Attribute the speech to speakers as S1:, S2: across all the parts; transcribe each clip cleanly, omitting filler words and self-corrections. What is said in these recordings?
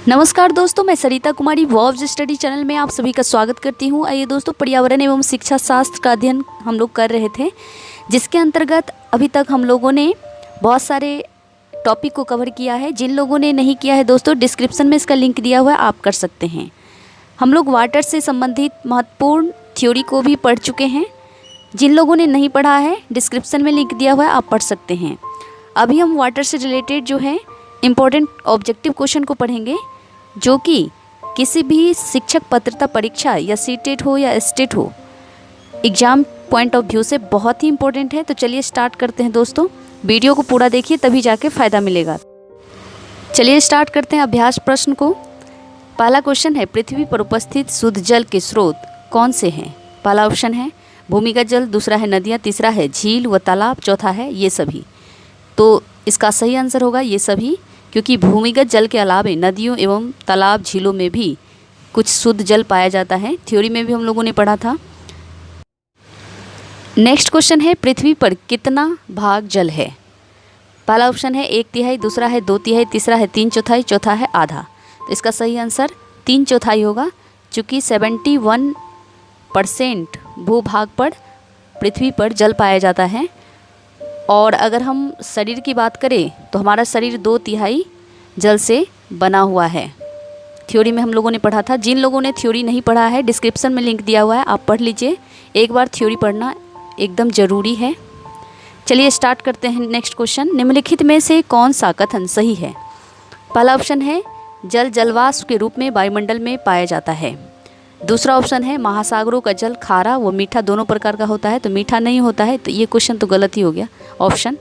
S1: नमस्कार दोस्तों, मैं सरिता कुमारी वॉव्स स्टडी चैनल में आप सभी का स्वागत करती हूँ। आइए दोस्तों, पर्यावरण एवं शिक्षा शास्त्र का अध्ययन हम लोग कर रहे थे, जिसके अंतर्गत अभी तक हम लोगों ने बहुत सारे टॉपिक को कवर किया है। जिन लोगों ने नहीं किया है दोस्तों, डिस्क्रिप्शन में इसका लिंक दिया हुआ है, आप कर सकते हैं। हम लोग वाटर से संबंधित महत्वपूर्ण थ्योरी को भी पढ़ चुके हैं। जिन लोगों ने नहीं पढ़ा है, डिस्क्रिप्शन में लिंक दिया हुआ है, आप पढ़ सकते हैं। अभी हम वाटर से रिलेटेड जो है इम्पोर्टेंट ऑब्जेक्टिव क्वेश्चन को पढ़ेंगे, जो कि किसी भी शिक्षक पात्रता परीक्षा या सीटेट हो या स्टेट हो, एग्ज़ाम पॉइंट ऑफ व्यू से बहुत ही इंपॉर्टेंट है। तो चलिए स्टार्ट करते हैं दोस्तों। वीडियो को पूरा देखिए, तभी जाके फ़ायदा मिलेगा। चलिए स्टार्ट करते हैं अभ्यास प्रश्न को। पहला क्वेश्चन है, पृथ्वी पर उपस्थित शुद्ध जल के स्रोत कौन से हैं? पहला ऑप्शन है भूमिगत जल, दूसरा है नदियाँ, तीसरा है झील व तालाब, चौथा है ये सभी। तो इसका सही आंसर होगा ये सभी, क्योंकि भूमिगत जल के अलावा नदियों एवं तालाब झीलों में भी कुछ शुद्ध जल पाया जाता है। थ्योरी में भी हम लोगों ने पढ़ा था। नेक्स्ट क्वेश्चन है, पृथ्वी पर कितना भाग जल है? पहला ऑप्शन है 1/3, दूसरा है 2/3, तीसरा है 3/4, चौथा है आधा। तो इसका सही आंसर 3/4 होगा, चूँकि 71% भूभाग पर पृथ्वी पर जल पाया जाता है। और अगर हम शरीर की बात करें तो हमारा शरीर 2/3 जल से बना हुआ है। थ्योरी में हम लोगों ने पढ़ा था। जिन लोगों ने थ्योरी नहीं पढ़ा है, डिस्क्रिप्शन में लिंक दिया हुआ है, आप पढ़ लीजिए। एक बार थ्योरी पढ़ना एकदम ज़रूरी है। चलिए स्टार्ट करते हैं नेक्स्ट क्वेश्चन। निम्नलिखित में से कौन सा कथन सही है? पहला ऑप्शन है जल जलवाष्प के रूप में वायुमंडल में पाया जाता है। दूसरा ऑप्शन है महासागरों का जल खारा व मीठा दोनों प्रकार का होता है, तो मीठा नहीं होता है, तो ये क्वेश्चन तो गलत ही हो गया ऑप्शन।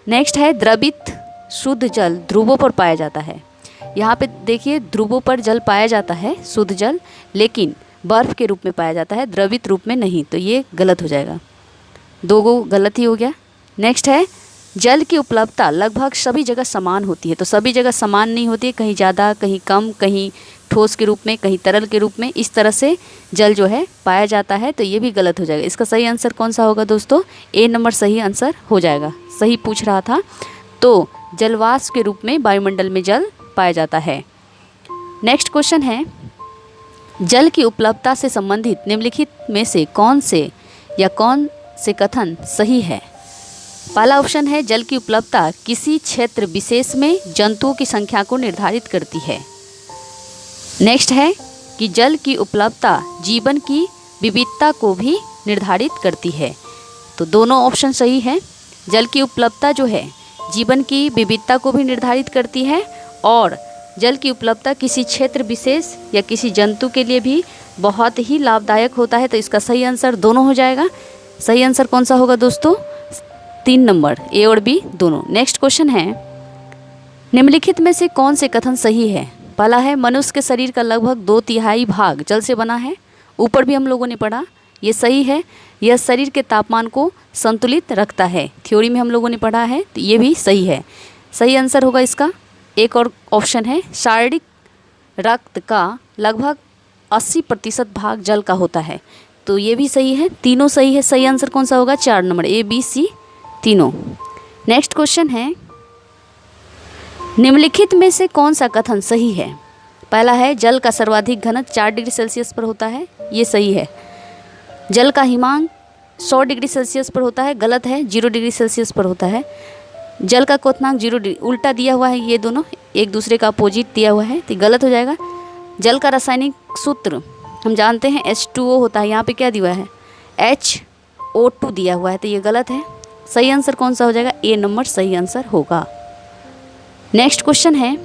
S1: नेक्स्ट है द्रवित शुद्ध जल ध्रुवों पर पाया जाता है। यहाँ पे देखिए, ध्रुवों पर जल पाया जाता है शुद्ध जल, लेकिन बर्फ़ के रूप में पाया जाता है, द्रवित रूप में नहीं, तो ये गलत हो जाएगा। दो गो गलत ही हो गया। नेक्स्ट है जल की उपलब्धता लगभग सभी जगह समान होती है, तो सभी जगह समान नहीं होती है, कहीं ज़्यादा, कहीं कम, कहीं ठोस के रूप में, कहीं तरल के रूप में, इस तरह से जल जो है पाया जाता है, तो ये भी गलत हो जाएगा। इसका सही आंसर कौन सा होगा दोस्तों? ए नंबर सही आंसर हो जाएगा। सही पूछ रहा था, तो जलवाष्प के रूप में वायुमंडल में जल पाया जाता है। नेक्स्ट क्वेश्चन है, जल की उपलब्धता से संबंधित निम्नलिखित में से कौन से कथन सही है? पहला ऑप्शन है जल की उपलब्धता किसी क्षेत्र विशेष में जंतुओं की संख्या को निर्धारित करती है। नेक्स्ट है कि जल की उपलब्धता जीवन की विविधता को भी निर्धारित करती है। तो दोनों ऑप्शन सही है। जल की उपलब्धता जो है जीवन की विविधता को भी निर्धारित करती है, और जल की उपलब्धता किसी क्षेत्र विशेष या किसी जंतु के लिए भी बहुत ही लाभदायक होता है। तो इसका सही आंसर दोनों हो जाएगा। सही आंसर कौन सा होगा दोस्तों? 3 नंबर, ए और बी दोनों। नेक्स्ट क्वेश्चन है, निम्नलिखित में से कौन से कथन सही है? पहला है मनुष्य के शरीर का लगभग 2/3 भाग जल से बना है। ऊपर भी हम लोगों ने पढ़ा, ये सही है। यह शरीर के तापमान को संतुलित रखता है, थ्योरी में हम लोगों ने पढ़ा है, तो ये भी सही है। सही आंसर होगा इसका। एक और ऑप्शन है शारीरिक रक्त का लगभग 80% भाग जल का होता है, तो ये भी सही है। तीनों सही है। सही आंसर कौन सा होगा? 4 नंबर, ए बी सी तीनों। नेक्स्ट क्वेश्चन है, निम्नलिखित में से कौन सा कथन सही है? पहला है जल का सर्वाधिक घनत्व 4 डिग्री सेल्सियस पर होता है, ये सही है। जल का हिमांक 100 डिग्री सेल्सियस पर होता है, गलत है, 0 डिग्री सेल्सियस पर होता है। जल का क्वथनांक 0 डिग्री, उल्टा दिया हुआ है, ये दोनों एक दूसरे का अपोजिट दिया हुआ है, तो गलत हो जाएगा। जल का रासायनिक सूत्र हम जानते हैं H2O होता है, यहाँ पे क्या दिया हुआ है? HO2 दिया हुआ है, तो ये गलत है। सही आंसर कौन सा हो जाएगा? ए नंबर सही आंसर होगा। नेक्स्ट क्वेश्चन है,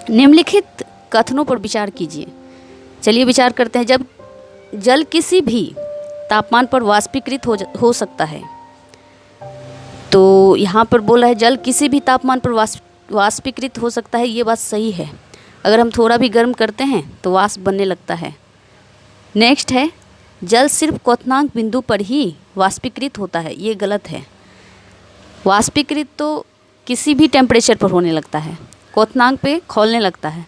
S1: निम्नलिखित कथनों पर विचार कीजिए। चलिए विचार करते हैं। जब जल किसी भी तापमान पर वाष्पीकृत हो सकता है, तो यहाँ पर बोला है जल किसी भी तापमान पर वाष्पीकृत हो सकता है, ये बात सही है। अगर हम थोड़ा भी गर्म करते हैं तो वाष्प बनने लगता है। नेक्स्ट है जल सिर्फ क्वथनांक बिंदु पर ही वाष्पीकृत होता है, ये गलत है। वाष्पीकृत तो किसी भी टेम्परेचर पर होने लगता है, क्वथनांक पे खौलने लगता है।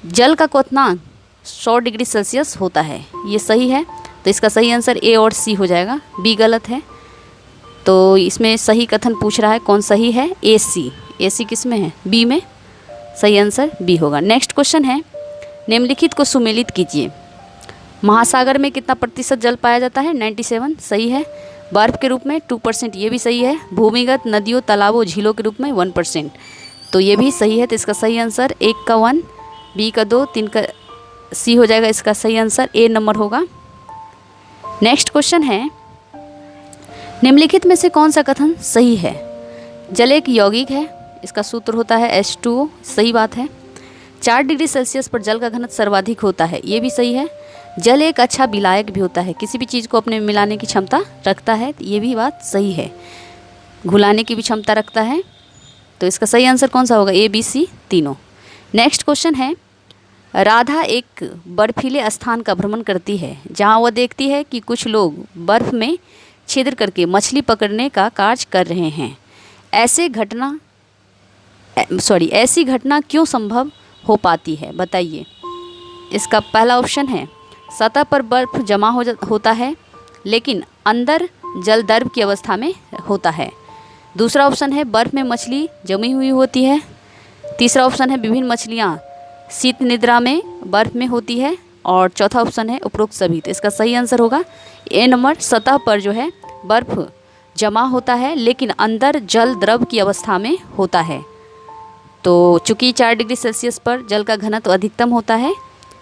S1: जल का क्वथनांक 100 डिग्री सेल्सियस होता है, ये सही है। तो इसका सही आंसर ए और सी हो जाएगा, बी गलत है। तो इसमें सही कथन पूछ रहा है कौन सही है? ए सी। ए सी किस में है? बी में। सही आंसर बी होगा। नेक्स्ट क्वेश्चन है, निम्नलिखित को सुमेलित कीजिए। महासागर में कितना प्रतिशत जल पाया जाता है? 97, सही है। बर्फ के रूप में 2%, ये भी सही है। भूमिगत नदियों, तालाबों, झीलों के रूप में 1%, तो ये भी सही है। तो इसका सही आंसर 1 का 1, बी का 2, 3 का सी हो जाएगा। इसका सही आंसर ए नंबर होगा। नेक्स्ट क्वेश्चन है, निम्नलिखित में से कौन सा कथन सही है? जल एक यौगिक है, इसका सूत्र होता है H2O, सही बात है। 4 डिग्री सेल्सियस पर जल का घनत्व सर्वाधिक होता है, ये भी सही है। जल एक अच्छा विलायक भी होता है, किसी भी चीज़ को अपने में मिलाने की क्षमता रखता है, ये भी बात सही है। घुलाने की भी क्षमता रखता है, तो इसका सही आंसर कौन सा होगा? ए, बी, सी तीनों। नेक्स्ट क्वेश्चन है, राधा एक बर्फीले स्थान का भ्रमण करती है जहाँ वह देखती है कि कुछ लोग बर्फ में छिद्र करके मछली पकड़ने का कार्य कर रहे हैं। ऐसी घटना क्यों संभव हो पाती है, बताइए। इसका पहला ऑप्शन है, सतह पर बर्फ जमा होता है लेकिन अंदर जल द्रव की अवस्था में होता है। दूसरा ऑप्शन है, बर्फ में मछली जमी हुई होती है। तीसरा ऑप्शन है, विभिन्न मछलियाँ शीत निद्रा में बर्फ में होती है। और चौथा ऑप्शन है, उपरोक्त सभी। तो इसका सही आंसर होगा ए नंबर, सतह पर जो है बर्फ जमा होता है लेकिन अंदर जल द्रव की अवस्था में होता है। तो चूँकि 4 डिग्री सेल्सियस पर जल का घनत्व अधिकतम होता है,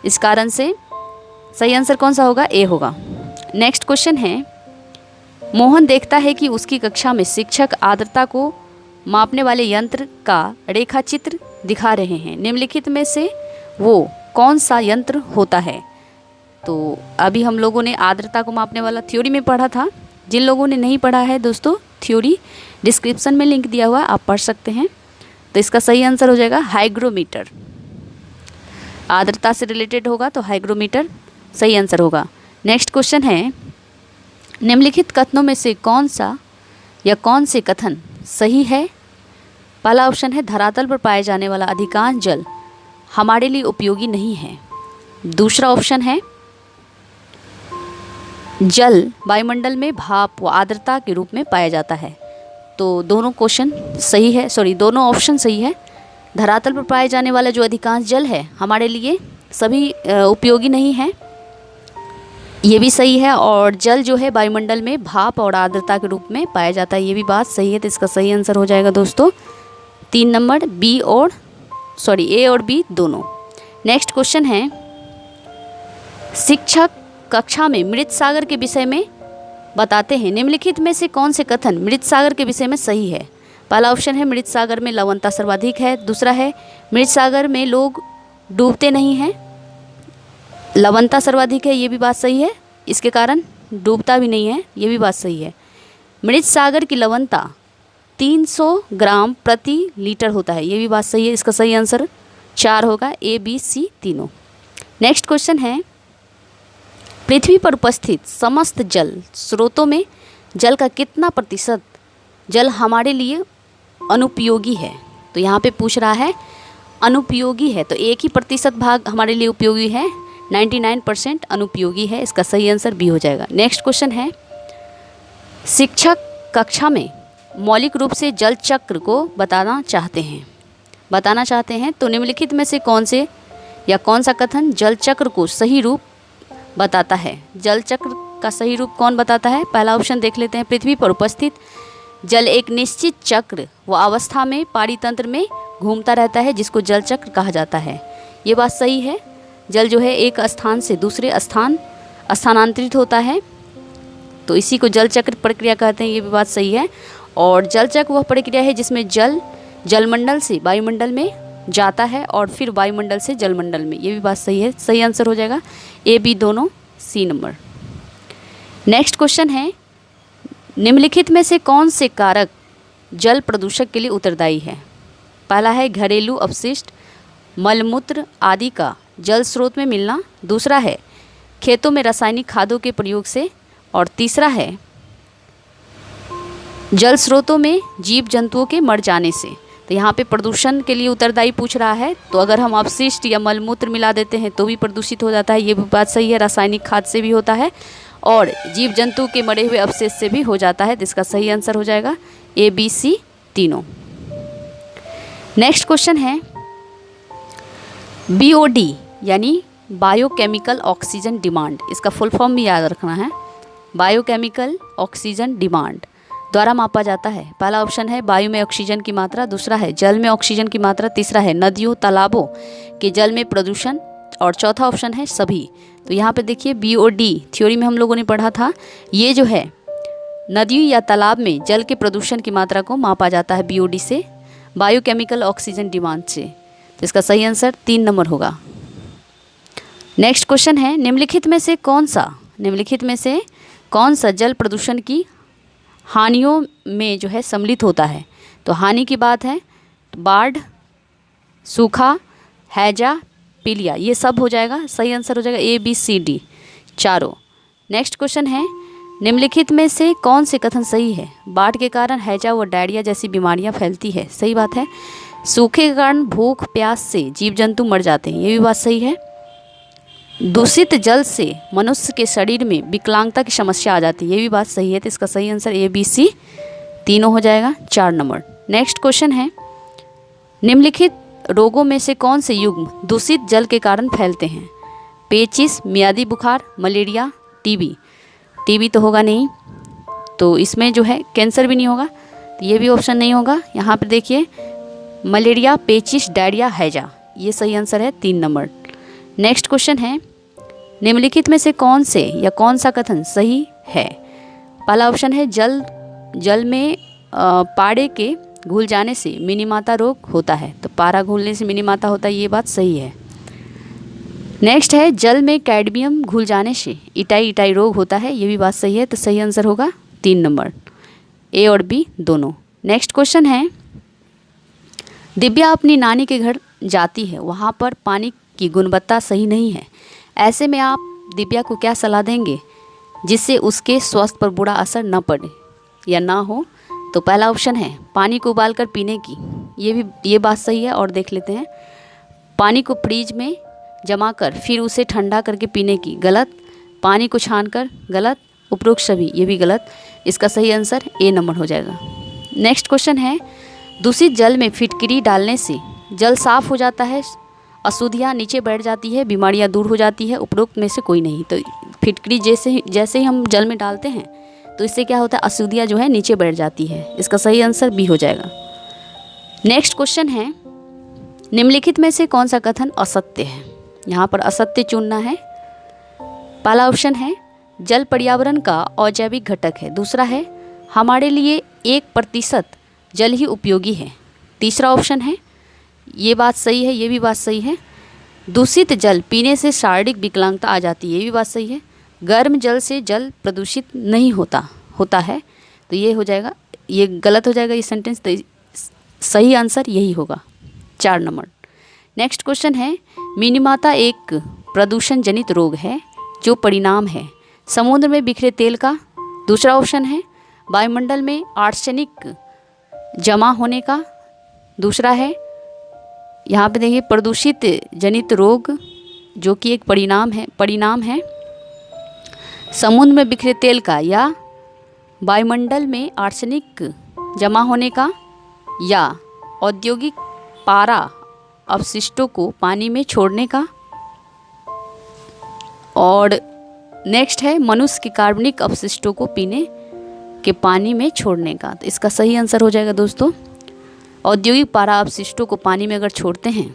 S1: इस कारण से सही आंसर कौन सा होगा? ए होगा। नेक्स्ट क्वेश्चन है, मोहन देखता है कि उसकी कक्षा में शिक्षक आर्द्रता को मापने वाले यंत्र का रेखा चित्र दिखा रहे हैं। निम्नलिखित में से वो कौन सा यंत्र होता है? तो अभी हम लोगों ने आर्द्रता को मापने वाला थ्योरी में पढ़ा था। जिन लोगों ने नहीं पढ़ा है दोस्तों थ्योरी, डिस्क्रिप्शन में लिंक दिया हुआ, आप पढ़ सकते हैं। तो इसका सही आंसर हो जाएगा हाइग्रोमीटर। आर्द्रता से रिलेटेड होगा तो हाइग्रोमीटर सही आंसर होगा। नेक्स्ट क्वेश्चन है, निम्नलिखित कथनों में से कौन सा या कौन से कथन सही है? पहला ऑप्शन है, धरातल पर पाए जाने वाला अधिकांश जल हमारे लिए उपयोगी नहीं है। दूसरा ऑप्शन है, जल वायुमंडल में भाप व आर्द्रता के रूप में पाया जाता है। तो दोनों क्वेश्चन सही है, दोनों ऑप्शन सही है। धरातल पर पाए जाने वाला जो अधिकांश जल है हमारे लिए सभी उपयोगी नहीं है, ये भी सही है। और जल जो है वायुमंडल में भाप और आर्द्रता के रूप में पाया जाता है, ये भी बात सही है। तो इसका सही आंसर हो जाएगा दोस्तों 3 नंबर, ए और बी दोनों। नेक्स्ट क्वेश्चन है, शिक्षक कक्षा में मृत सागर के विषय में बताते हैं। निम्नलिखित में से कौन से कथन मृत सागर के विषय में सही है? पहला ऑप्शन है, मृत सागर में लवणता सर्वाधिक है। दूसरा है, मृत सागर में लोग डूबते नहीं हैं, लवणता सर्वाधिक है, ये भी बात सही है। इसके कारण डूबता भी नहीं है, ये भी बात सही है। मृत सागर की लवणता 300 ग्राम प्रति लीटर होता है, ये भी बात सही है। इसका सही आंसर 4 होगा, ए, बी, सी तीनों। नेक्स्ट क्वेश्चन है, पृथ्वी पर उपस्थित समस्त जल स्रोतों में जल का कितना प्रतिशत जल हमारे लिए अनुपयोगी है? तो यहाँ पे पूछ रहा है अनुपयोगी है, तो 1 ही प्रतिशत भाग हमारे लिए उपयोगी है, 99% अनुपयोगी है। इसका सही आंसर बी हो जाएगा। नेक्स्ट क्वेश्चन है, शिक्षक कक्षा में मौलिक रूप से जल चक्र को बताना चाहते हैं, तो निम्नलिखित में से कौन सा कथन जल चक्र को सही रूप बताता है? जल चक्र का सही रूप कौन बताता है? पहला ऑप्शन देख लेते हैं, पृथ्वी पर उपस्थित जल एक निश्चित चक्र व अवस्था में पारितंत्र में घूमता रहता है, जिसको जल चक्र कहा जाता है। ये बात सही है। जल जो है एक स्थान से दूसरे स्थान स्थानांतरित होता है, तो इसी को जल चक्र प्रक्रिया कहते हैं, ये भी बात सही है। और जल चक्र वह प्रक्रिया है जिसमें जल जलमंडल से वायुमंडल में जाता है और फिर वायुमंडल से जलमंडल में, ये भी बात सही है। सही आंसर हो जाएगा ए, बी दोनों, सी नंबर। नेक्स्ट क्वेश्चन है, निम्नलिखित में से कौन से कारक जल प्रदूषक के लिए उत्तरदायी है? पहला है, घरेलू अपशिष्ट, मलमूत्र आदि का जल स्रोत में मिलना। दूसरा है, खेतों में रासायनिक खादों के प्रयोग से। और तीसरा है, जल स्रोतों में जीव जंतुओं के मर जाने से। तो यहाँ पे प्रदूषण के लिए उत्तरदायी पूछ रहा है, तो अगर हम अपशिष्ट या मलमूत्र मिला देते हैं तो भी प्रदूषित हो जाता है, ये भी बात सही है। रासायनिक खाद से भी होता है और जीव जंतु के मरे हुए अवशेष से भी हो जाता है, तो इसका सही आंसर हो जाएगा ए, बी, सी तीनों। नेक्स्ट क्वेश्चन है, BOD यानी बायोकेमिकल ऑक्सीजन डिमांड, इसका फुल फॉर्म भी याद रखना है। बायोकेमिकल ऑक्सीजन डिमांड द्वारा मापा जाता है। पहला ऑप्शन है वायु में ऑक्सीजन की मात्रा, दूसरा है जल में ऑक्सीजन की मात्रा, तीसरा है नदियों तालाबों के जल में प्रदूषण, और चौथा ऑप्शन है सभी। तो यहाँ पे देखिए BOD थ्योरी में हम लोगों ने पढ़ा था, ये जो है नदियों या तालाब में जल के प्रदूषण की मात्रा को मापा जाता है BOD से, बायोकेमिकल ऑक्सीजन डिमांड से। तो इसका सही आंसर 3 नंबर होगा। नेक्स्ट क्वेश्चन है निम्नलिखित में से कौन सा जल प्रदूषण की हानियों में जो है सम्मिलित होता है। तो हानि की बात है बाढ़, सूखा, हैजा, पीलिया, ये सब हो जाएगा। सही आंसर हो जाएगा ABCD चारों। नेक्स्ट क्वेश्चन है निम्नलिखित में से कौन से कथन सही है। बाढ़ के कारण हैजा व डायरिया जैसी बीमारियां फैलती है, सही बात है। सूखे के कारण भूख प्यास से जीव जंतु मर जाते हैं, ये भी बात सही है। दूषित जल से मनुष्य के शरीर में विकलांगता की समस्या आ जाती है, ये भी बात सही है। तो इसका सही आंसर ABC तीनों हो जाएगा, 4 नंबर। नेक्स्ट क्वेश्चन है निम्नलिखित रोगों में से कौन से युग्म दूषित जल के कारण फैलते हैं। पेचिश, मियादी बुखार, मलेरिया, टीबी तो होगा नहीं, तो इसमें जो है कैंसर भी नहीं होगा, तो ये भी ऑप्शन नहीं होगा। यहाँ पर देखिए मलेरिया, पेचिश, डायरिया, हैजा, ये सही आंसर है 3 नंबर। नेक्स्ट क्वेश्चन है निम्नलिखित में से कौन सा कथन सही है। पहला ऑप्शन है जल में पाड़े के घुल जाने से मिनीमाता रोग होता है, तो पारा घुलने से मिनीमाता होता है, ये बात सही है। नेक्स्ट है जल में कैडमियम घुल जाने से इटाई रोग होता है, ये भी बात सही है। तो सही आंसर होगा 3 नंबर, A और B दोनों। नेक्स्ट क्वेश्चन है दिव्या अपनी नानी के घर जाती है, वहाँ पर पानी की गुणवत्ता सही नहीं है, ऐसे में आप दिव्या को क्या सलाह देंगे जिससे उसके स्वास्थ्य पर बुरा असर न पड़े या ना हो। तो पहला ऑप्शन है पानी को उबालकर पीने की, ये बात सही है। और देख लेते हैं पानी को फ्रीज में जमा कर फिर उसे ठंडा करके पीने की, गलत। पानी को छानकर, गलत। उपरोक्त सभी, ये भी गलत। इसका सही आंसर A नंबर हो जाएगा। नेक्स्ट क्वेश्चन है दूषित जल में फिटकरी डालने से जल साफ हो जाता है, अशुद्धियाँ नीचे बैठ जाती है, बीमारियाँ दूर हो जाती है, उपरोक्त में से कोई नहीं। तो फिटकरी जैसे ही हम जल में डालते हैं तो इससे क्या होता है, अशुद्धियाँ जो है नीचे बैठ जाती है। इसका सही आंसर B हो जाएगा। नेक्स्ट क्वेश्चन है निम्नलिखित में से कौन सा कथन असत्य है। यहाँ पर असत्य चुनना है। पहला ऑप्शन है जल पर्यावरण का अजैविक घटक है, दूसरा है हमारे लिए 1% जल ही उपयोगी है, तीसरा ऑप्शन है ये बात सही है, ये भी बात सही है। दूषित जल पीने से शारीरिक विकलांगता आ जाती है, ये भी बात सही है। गर्म जल से जल प्रदूषित नहीं होता है, तो ये हो जाएगा, ये गलत हो जाएगा ये सेंटेंस। तो सही आंसर यही होगा, 4 नंबर। नेक्स्ट क्वेश्चन है मिनीमाता एक प्रदूषण जनित रोग है जो परिणाम है समुद्र में बिखरे तेल का, दूसरा ऑप्शन है वायुमंडल में आर्सेनिक जमा होने का, दूसरा है यहाँ पे देखिए प्रदूषित जनित रोग जो कि एक परिणाम है समुद्र में बिखरे तेल का, या वायुमंडल में आर्सेनिक जमा होने का, या औद्योगिक पारा अपशिष्टों को पानी में छोड़ने का, और नेक्स्ट है मनुष्य के कार्बनिक अपशिष्टों को पीने के पानी में छोड़ने का। तो इसका सही आंसर हो जाएगा दोस्तों औद्योगिक पारा अपशिष्टों को पानी में अगर छोड़ते हैं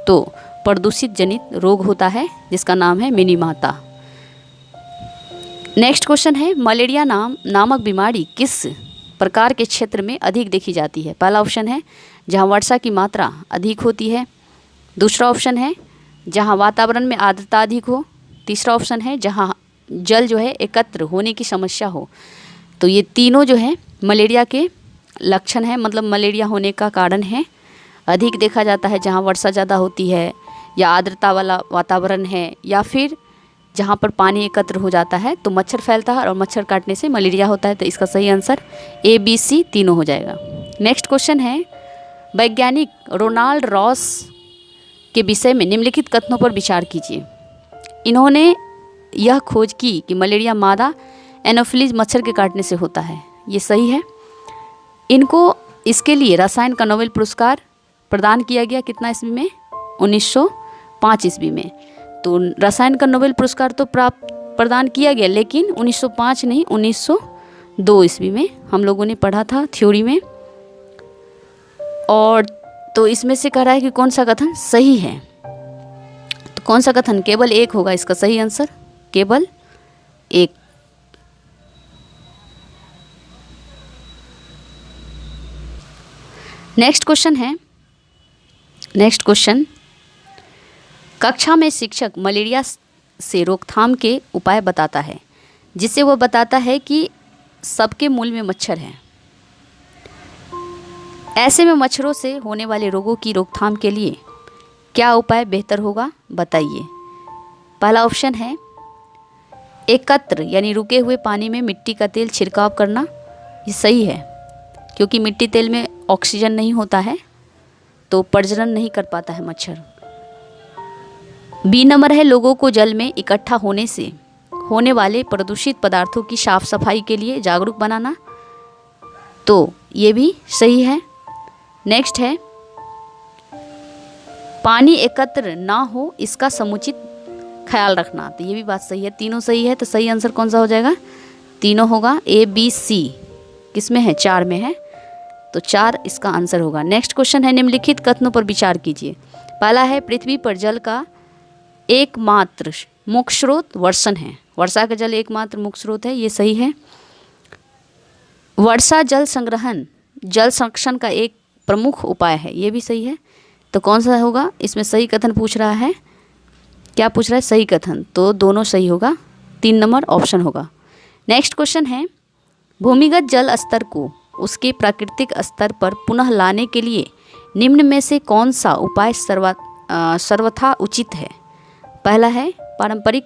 S1: तो प्रदूषित जनित रोग होता है जिसका नाम है मिनीमाता। नेक्स्ट क्वेश्चन है मलेरिया नामक बीमारी किस प्रकार के क्षेत्र में अधिक देखी जाती है। पहला ऑप्शन है जहां वर्षा की मात्रा अधिक होती है, दूसरा ऑप्शन है जहां वातावरण में आर्द्रता अधिक हो, तीसरा ऑप्शन है जहां जल जो है एकत्र होने की समस्या हो। तो ये तीनों जो है मलेरिया के लक्षण है, मतलब मलेरिया होने का कारण है। अधिक देखा जाता है जहाँ वर्षा ज़्यादा होती है, या आर्द्रता वाला वातावरण है, या फिर जहाँ पर पानी एकत्र हो जाता है तो मच्छर फैलता है और मच्छर काटने से मलेरिया होता है। तो इसका सही आंसर ABC तीनों हो जाएगा। नेक्स्ट क्वेश्चन है वैज्ञानिक रोनाल्ड रॉस के विषय में निम्नलिखित कथनों पर विचार कीजिए। इन्होंने यह खोज की कि मलेरिया मादा एनोफिलीज मच्छर के काटने से होता है, ये सही है। इनको इसके लिए रसायन का नोबेल पुरस्कार प्रदान किया गया, कितना ईस्वी में, 1905 1905 ईस्वी में। तो रसायन का नोबेल पुरस्कार तो प्रदान किया गया, लेकिन 1905 नहीं 1902 ईस्वी में हम लोगों ने पढ़ा था थ्योरी में। और तो इसमें से कह रहा है कि कौन सा कथन सही है। तो कौन सा कथन, केवल एक होगा इसका सही आंसर, केवल एक। नेक्स्ट क्वेश्चन, कक्षा में शिक्षक मलेरिया से रोकथाम के उपाय बताता है, जिससे वह बताता है कि सबके मूल में मच्छर हैं। ऐसे में मच्छरों से होने वाले रोगों की रोकथाम के लिए क्या उपाय बेहतर होगा, बताइए। पहला ऑप्शन है एकत्र यानी रुके हुए पानी में मिट्टी का तेल छिड़काव करना। ये सही है, क्योंकि मिट्टी तेल में ऑक्सीजन नहीं होता है, तो प्रजनन नहीं कर पाता है मच्छर। बी नंबर है लोगों को जल में इकट्ठा होने से होने वाले प्रदूषित पदार्थों की साफ सफाई के लिए जागरूक बनाना। तो ये भी सही है। नेक्स्ट है पानी एकत्र ना हो इसका समुचित ख्याल रखना। तो ये भी बात सही है, तीनों सही है। तो सही आंसर कौन सा हो जाएगा, तीनों होगा। ए बी सी किस में है, 4 में है, तो 4 इसका आंसर होगा। नेक्स्ट क्वेश्चन है निम्नलिखित कथनों पर विचार कीजिए। पहला है पृथ्वी पर जल का एकमात्र मुख्य स्रोत वर्षण है। वर्षा का जल एकमात्र मुख्य स्रोत है, ये सही है। वर्षा जल संग्रहण जल संरक्षण का एक प्रमुख उपाय है, ये भी सही है। तो कौन सा होगा, इसमें सही कथन पूछ रहा है, क्या पूछ रहा है, सही कथन, तो दोनों सही होगा, 3 नंबर ऑप्शन होगा। नेक्स्ट क्वेश्चन है भूमिगत जल स्तर को उसके प्राकृतिक स्तर पर पुनः लाने के लिए निम्न में से कौन सा उपाय सर्वथा उचित है। पहला है पारंपरिक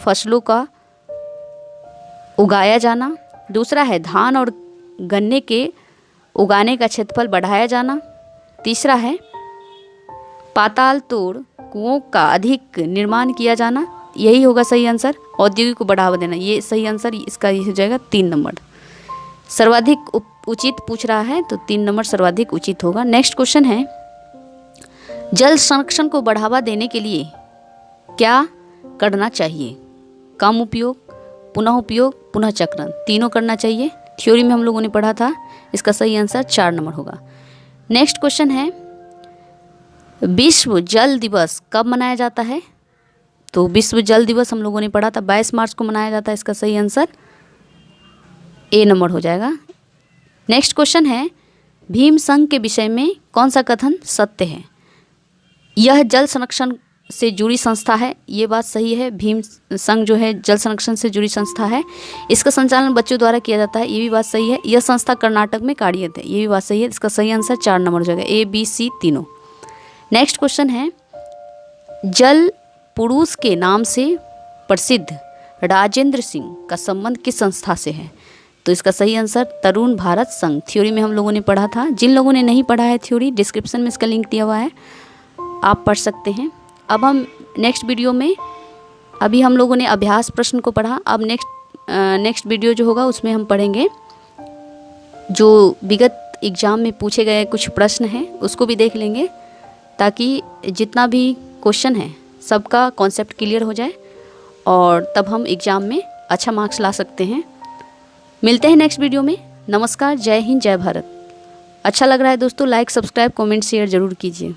S1: फसलों का उगाया जाना। दूसरा है धान और गन्ने के उगाने का क्षेत्रफल बढ़ाया जाना। तीसरा है पाताल तोड़ कुओं का अधिक निर्माण किया जाना। यही होगा सही आंसर, औद्योगिक को बढ़ावा देना, ये सही आंसर, इसका ये हो जाएगा 3 नंबर। सर्वाधिक उचित पूछ रहा है, तो 3 नंबर सर्वाधिक उचित होगा। नेक्स्ट क्वेश्चन है जल संरक्षण को बढ़ावा देने के लिए क्या करना चाहिए। कम उपयोग, पुनः चक्रण, तीनों करना चाहिए। थ्योरी में हम लोगों ने पढ़ा था, इसका सही आंसर 4 नंबर होगा। नेक्स्ट क्वेश्चन है विश्व जल दिवस कब मनाया जाता है। तो विश्व जल दिवस हम लोगों ने पढ़ा था 22 मार्च को मनाया जाता है, इसका सही आंसर ए नंबर हो जाएगा। नेक्स्ट क्वेश्चन है भीम संघ के विषय में कौन सा कथन सत्य है। यह जल संरक्षण से जुड़ी संस्था है, ये बात सही है। भीम संघ जो है जल संरक्षण से जुड़ी संस्था है, इसका संचालन बच्चों द्वारा किया जाता है, ये भी बात सही है। यह संस्था कर्नाटक में कार्यरत है, ये भी बात सही है। इसका सही आंसर 4 नंबर हो जाएगा, ए बी सी तीनों। नेक्स्ट क्वेश्चन है जल पुरुष के नाम से प्रसिद्ध राजेंद्र सिंह का संबंध किस संस्था से है। तो इसका सही आंसर तरुण भारत संघ, थ्योरी में हम लोगों ने पढ़ा था। जिन लोगों ने नहीं पढ़ा है थ्योरी, डिस्क्रिप्शन में इसका लिंक दिया हुआ है, आप पढ़ सकते हैं। अब हम नेक्स्ट वीडियो में, अभी हम लोगों ने अभ्यास प्रश्न को पढ़ा, अब नेक्स्ट वीडियो जो होगा उसमें हम पढ़ेंगे जो विगत एग्ज़ाम में पूछे गए कुछ प्रश्न हैं, उसको भी देख लेंगे, ताकि जितना भी क्वेश्चन है सबका कॉन्सेप्ट क्लियर हो जाए और तब हम एग्ज़ाम में अच्छा मार्क्स ला सकते हैं। मिलते हैं नेक्स्ट वीडियो में। नमस्कार, जय हिंद, जय भारत। अच्छा लग रहा है दोस्तों, लाइक, सब्सक्राइब, कमेंट, शेयर ज़रूर कीजिए।